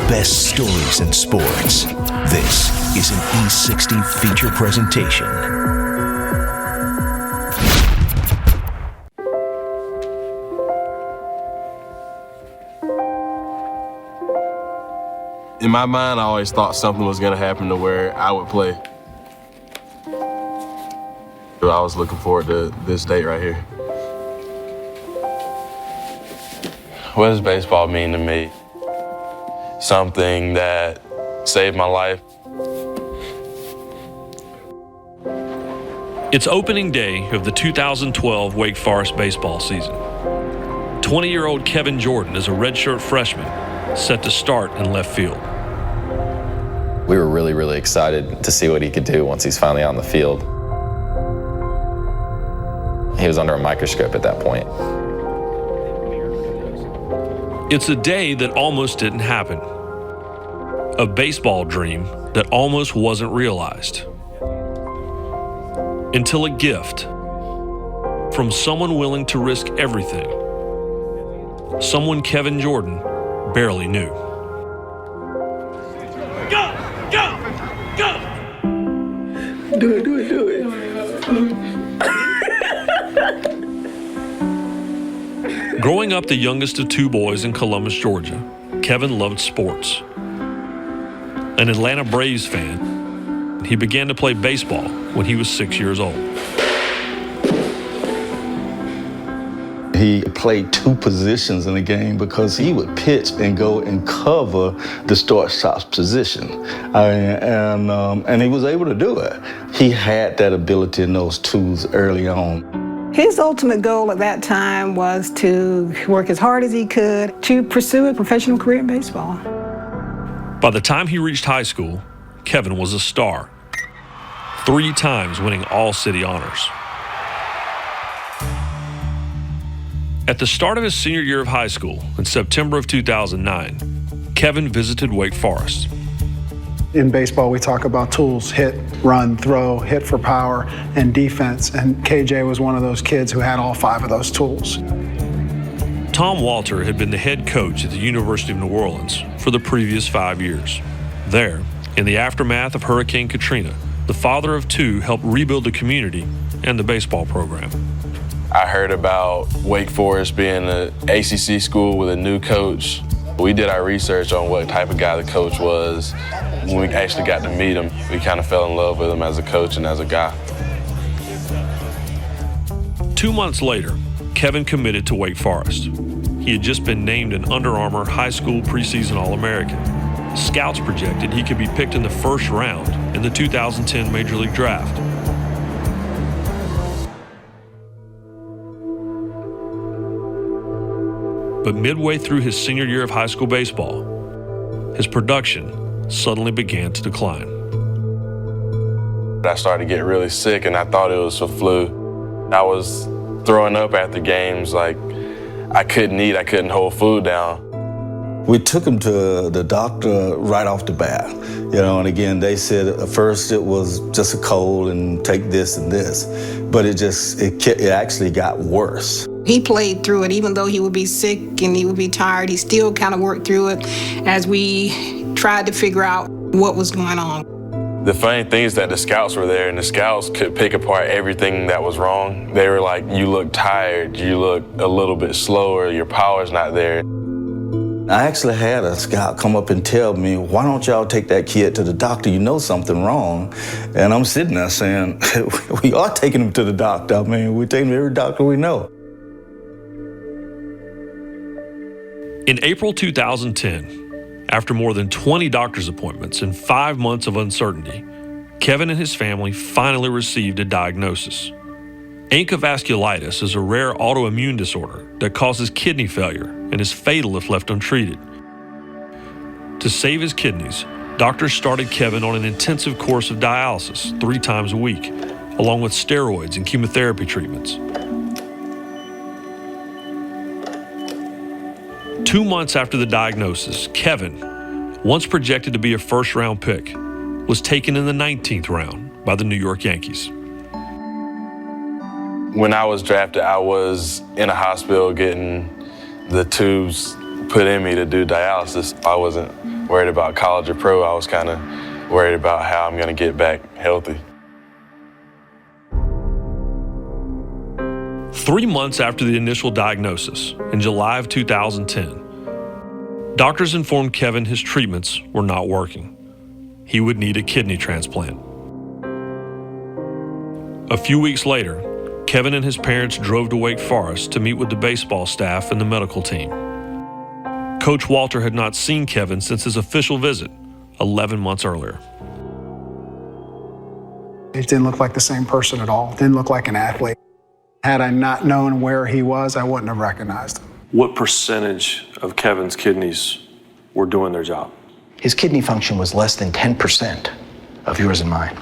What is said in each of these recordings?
best stories in sports. This is an E60 feature presentation. In my mind, I always thought something was going to happen to where I would play. I was looking forward to this date right here. What does baseball mean to me? Something that saved my life. It's opening day of the 2012 Wake Forest baseball season. 20-year-old Kevin Jordan is a redshirt freshman set to start in left field. We were really, really excited to see what he could do once he's finally on the field. He was under a microscope at that point. It's a day that almost didn't happen. A baseball dream that almost wasn't realized. Until a gift from someone willing to risk everything. Someone Kevin Jordan barely knew. Go! Go! Go! Do it. Growing up the youngest of two boys in Columbus, Georgia, Kevin loved sports. An Atlanta Braves fan, he began to play baseball when he was 6 years old. He played two positions in the game because he would pitch and go and cover the shortstop's position. And he was able to do it. He had that ability and those tools early on. His ultimate goal at that time was to work as hard as he could to pursue a professional career in baseball. By the time he reached high school, Kevin was a star, 3 times winning all city honors. At the start of his senior year of high school, in September of 2009, Kevin visited Wake Forest. In baseball, we talk about tools: hit, run, throw, hit for power, and defense. And KJ was one of those kids who had all 5 of those tools. Tom Walter had been the head coach at the University of New Orleans for the previous 5 years. There, in the aftermath of Hurricane Katrina, the father of 2 helped rebuild the community and the baseball program. I heard about Wake Forest being an ACC school with a new coach. We did our research on what type of guy the coach was. When we actually got to meet him, we kind of fell in love with him as a coach and as a guy. 2 months later, Kevin committed to Wake Forest. He had just been named an Under Armour High School preseason All-American. Scouts projected he could be picked in the first round in the 2010 Major League Draft. But midway through his senior year of high school baseball, his production suddenly began to decline. I started to get really sick and I thought it was a flu. I was throwing up after games, like I couldn't eat, I couldn't hold food down. We took him to the doctor right off the bat, and again, they said at first it was just a cold and take this and this, but it actually got worse. He played through it. Even though he would be sick and he would be tired, he still kind of worked through it as we tried to figure out what was going on. The funny thing is that the scouts were there and the scouts could pick apart everything that was wrong. They were like, you look tired, you look a little bit slower, your power's not there. I actually had a scout come up and tell me, why don't y'all take that kid to the doctor? You know something wrong. And I'm sitting there saying, we are taking him to the doctor. I mean, we're taking him to every doctor we know. In April 2010, after more than 20 doctor's appointments and 5 months of uncertainty, Kevin and his family finally received a diagnosis. ANCA vasculitis is a rare autoimmune disorder that causes kidney failure and is fatal if left untreated. To save his kidneys, doctors started Kevin on an intensive course of dialysis 3 times a week, along with steroids and chemotherapy treatments. 2 months after the diagnosis, Kevin, once projected to be a first-round pick, was taken in the 19th round by the New York Yankees. When I was drafted, I was in a hospital getting the tubes put in me to do dialysis. I wasn't worried about college or pro. I was kind of worried about how I'm going to get back healthy. 3 months after the initial diagnosis, in July of 2010, doctors informed Kevin his treatments were not working. He would need a kidney transplant. A few weeks later, Kevin and his parents drove to Wake Forest to meet with the baseball staff and the medical team. Coach Walter had not seen Kevin since his official visit 11 months earlier. He didn't look like the same person at all. Didn't look like an athlete. Had I not known where he was, I wouldn't have recognized him. What percentage of Kevin's kidneys were doing their job? His kidney function was less than 10% of yours and mine.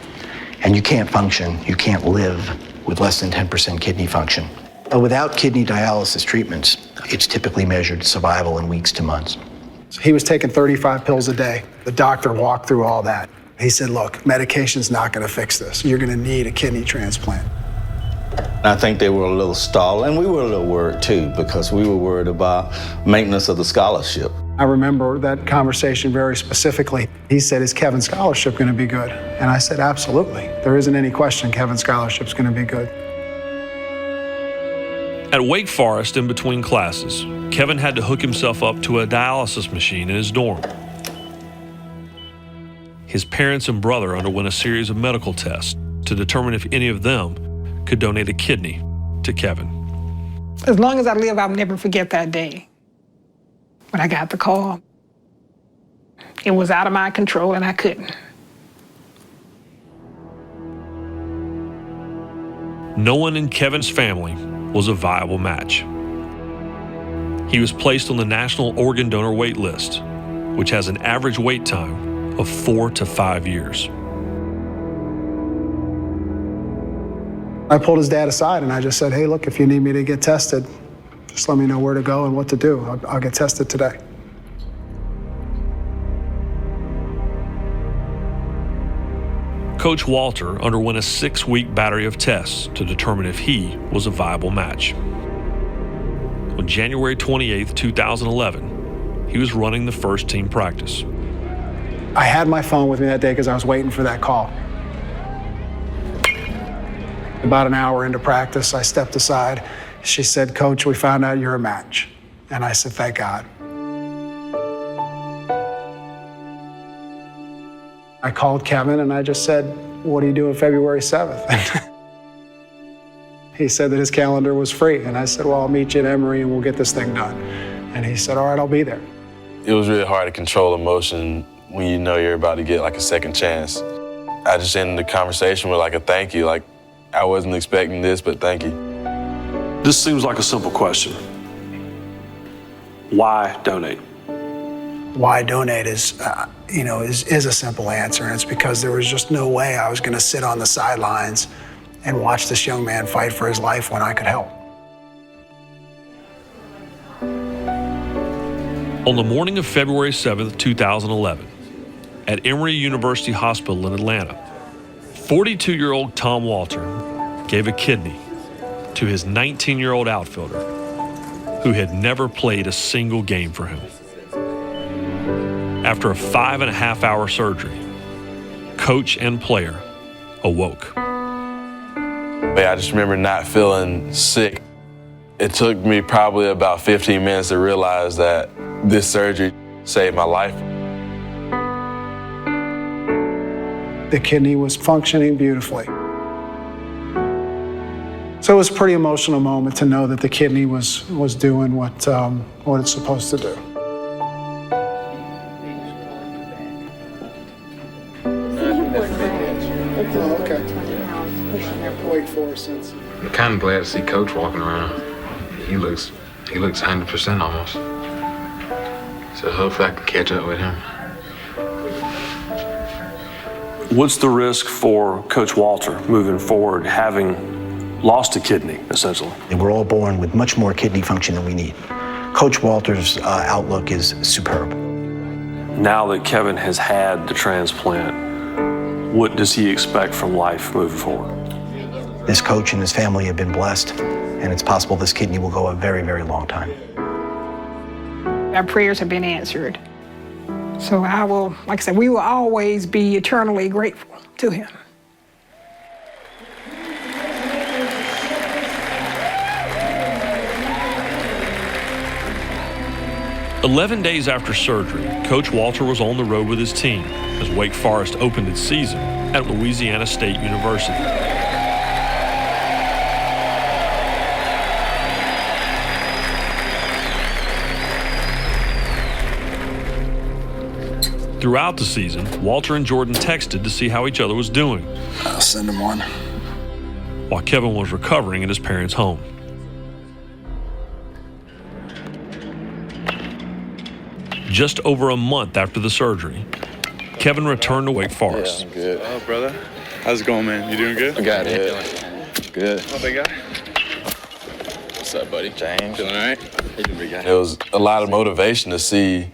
And you can't function, you can't live with less than 10% kidney function. Without kidney dialysis treatments, it's typically measured survival in weeks to months. He was taking 35 pills a day. The doctor walked through all that. He said, look, medication's not going to fix this. You're going to need a kidney transplant. I think they were a little stalled, and we were a little worried too, because we were worried about maintenance of the scholarship. I remember that conversation very specifically. He said, is Kevin's scholarship going to be good? And I said, absolutely. There isn't any question Kevin's scholarship's going to be good. At Wake Forest, in between classes, Kevin had to hook himself up to a dialysis machine in his dorm. His parents and brother underwent a series of medical tests to determine if any of them could donate a kidney to Kevin. As long as I live, I'll never forget that day when I got the call. It was out of my control and I couldn't. No one in Kevin's family was a viable match. He was placed on the National Organ Donor Wait List, which has an average wait time of 4 to 5 years. I pulled his dad aside and I just said, hey, look, if you need me to get tested, just let me know where to go and what to do. I'll get tested today. Coach Walter underwent a 6-week battery of tests to determine if he was a viable match. On January 28, 2011, he was running the first team practice. I had my phone with me that day because I was waiting for that call. About an hour into practice, I stepped aside. She said, Coach, we found out you're a match. And I said, thank God. I called Kevin and I just said, what are you doing February 7th? He said that his calendar was free. And I said, well, I'll meet you at Emory and we'll get this thing done. And he said, all right, I'll be there. It was really hard to control emotion when you know you're about to get like a second chance. I just ended the conversation with like a thank you. Like, I wasn't expecting this, but thank you. This seems like a simple question. Why donate? Why donate is a simple answer, and it's because there was just no way I was going to sit on the sidelines and watch this young man fight for his life when I could help. On the morning of February 7th, 2011, at Emory University Hospital in Atlanta, 42-year-old Tom Walter gave a kidney to his 19-year-old outfielder who had never played a single game for him. After a 5.5-hour surgery, coach and player awoke. I just remember not feeling sick. It took me probably about 15 minutes to realize that this surgery saved my life. The kidney was functioning beautifully. So it was a pretty emotional moment to know that the kidney was doing what it's supposed to do. Oh, okay. Wake Forest since. I'm kind of glad to see Coach walking around. He looks 100% almost. So hopefully I can catch up with him. What's the risk for Coach Walter moving forward, having lost a kidney, essentially? And we're all born with much more kidney function than we need. Coach Walter's outlook is superb. Now that Kevin has had the transplant, what does he expect from life moving forward? This coach and his family have been blessed, and it's possible this kidney will go a very, very long time. Our prayers have been answered. So I will, like I said, we will always be eternally grateful to him. "11 days after surgery, Coach Walter was on the road with his team as Wake Forest opened its season at Louisiana State University. Throughout the season, Walter and Jordan texted to see how each other was doing, I'll send him one. while Kevin was recovering at his parents' home. Just over a month after the surgery, Kevin returned to Wake Forest. Yeah, I'm good. Oh, brother. How's it going, man? You doing good? I got it. Good. Oh, big guy. What's up, buddy? James. Feeling all right? It was a lot of motivation to see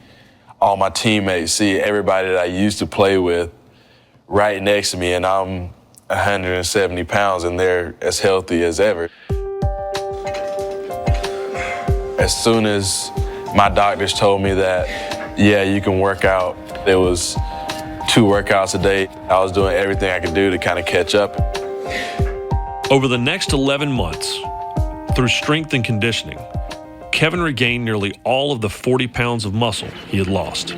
all my teammates, see everybody that I used to play with right next to me, and I'm 170 pounds and they're as healthy as ever. As soon as my doctors told me that, yeah, you can work out, there was 2 workouts a day. I was doing everything I could do to kind of catch up. Over the next 11 months, through strength and conditioning, Kevin regained nearly all of the 40 pounds of muscle he had lost.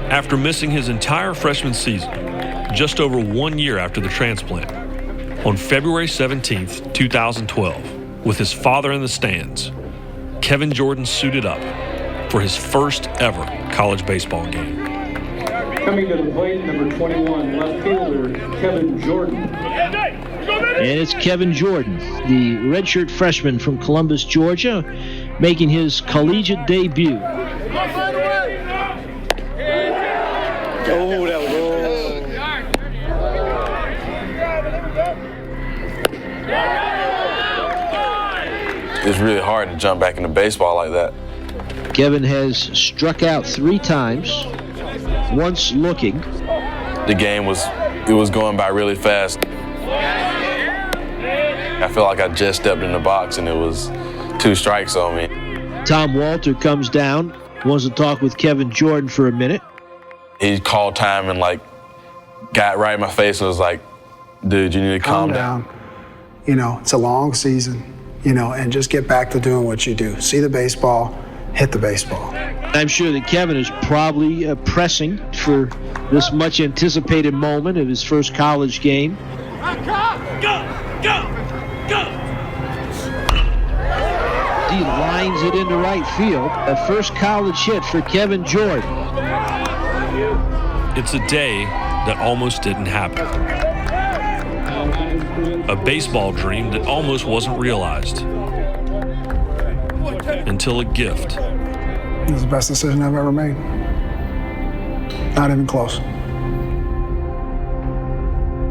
After missing his entire freshman season, just over 1 year after the transplant, on February 17th, 2012, with his father in the stands, Kevin Jordan suited up for his first ever college baseball game. Coming to the plate, number 21, left fielder, Kevin Jordan. And it's Kevin Jordan, the redshirt freshman from Columbus, Georgia, making his collegiate debut. Oh, that was It's really hard to jump back into baseball like that. Kevin has struck out 3 times, once looking. The game was going by really fast. I feel like I just stepped in the box and it was 2 strikes on me. Tom Walter comes down, wants to talk with Kevin Jordan for a minute. He called time and got right in my face and was like, dude, you need to calm down. You know, it's a long season, and just get back to doing what you do. See the baseball, hit the baseball. I'm sure that Kevin is probably pressing for this much anticipated moment of his first college game. Go! He lines it into right field. A first college hit for Kevin Jordan. It's a day that almost didn't happen. A baseball dream that almost wasn't realized. Until a gift. It was the best decision I've ever made. Not even close.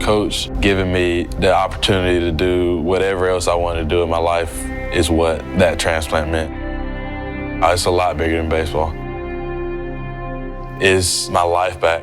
Coach giving me the opportunity to do whatever else I wanted to do in my life is what that transplant meant. It's a lot bigger than baseball. It's my life back.